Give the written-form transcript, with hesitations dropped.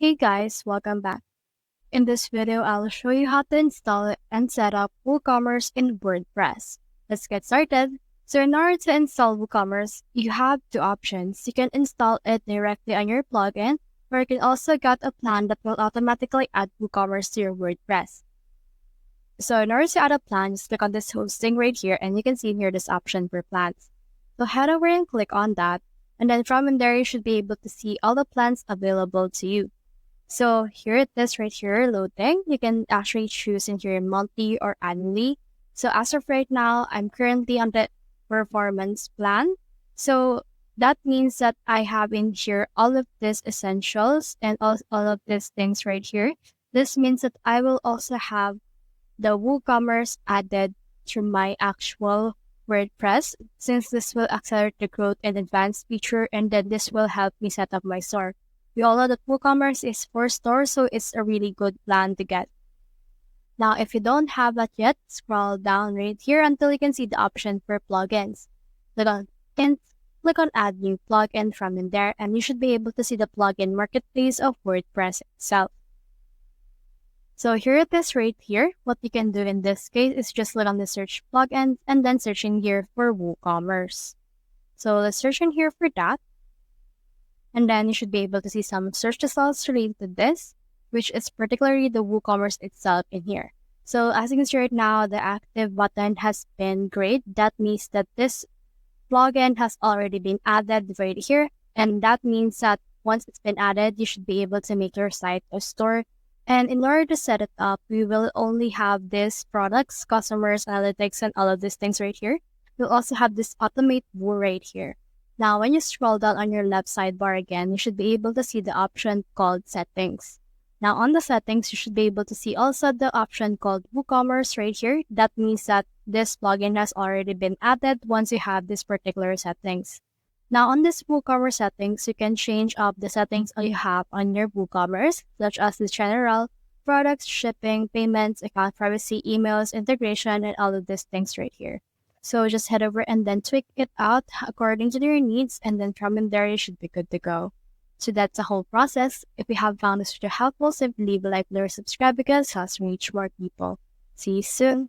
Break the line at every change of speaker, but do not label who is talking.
Hey guys, welcome back. In this video, I'll show you how to install and set up WooCommerce in WordPress. Let's get started. So in order to install WooCommerce, you have two options. You can install it directly on your plugin, or you can also get a plan that will automatically add WooCommerce to your WordPress. So in order to add a plan, just click on this hosting right here, and you can see here this option for plans. So head over and click on that, and then from in there, you should be able to see all the plans available to you. So here it is right here loading. You can actually choose in here monthly or annually. So as of right now, I'm currently on the performance plan. So that means that I have in here all of these essentials and all of these things right here. This means that I will also have the WooCommerce added to my actual WordPress, since this will accelerate the growth and advanced feature, and then this will help me set up my store. We all know that WooCommerce is for stores, so it's a really good plan to get. Now, if you don't have that yet, scroll down right here until you can see the option for plugins. Click on Add New Plugin from in there, and you should be able to see the plugin marketplace of WordPress itself. So here it is right here. What you can do in this case is just click on the search plugins and then search in here for WooCommerce. So let's search in here for that. And then you should be able to see some search results related to this, which is particularly the WooCommerce itself in here. So as you can see right now, the active button has been great. That means that this plugin has already been added right here. And that means that once it's been added, you should be able to make your site a store. And in order to set it up, we will only have these products, customers, analytics, and all of these things right here. We'll also have this automate Woo right here. Now, when you scroll down on your left sidebar again, you should be able to see the option called Settings. Now, on the settings, you should be able to see also the option called WooCommerce right here. That means that this plugin has already been added once you have this particular settings. Now, on this WooCommerce settings, you can change up the settings you have on your WooCommerce, such as the general, products, shipping, payments, account privacy, emails, integration, and all of these things right here. So just head over and then tweak it out according to your needs, and then from in there, you should be good to go. So that's the whole process. If you have found this video helpful, simply leave a like or subscribe because it helps reach more people. See you soon.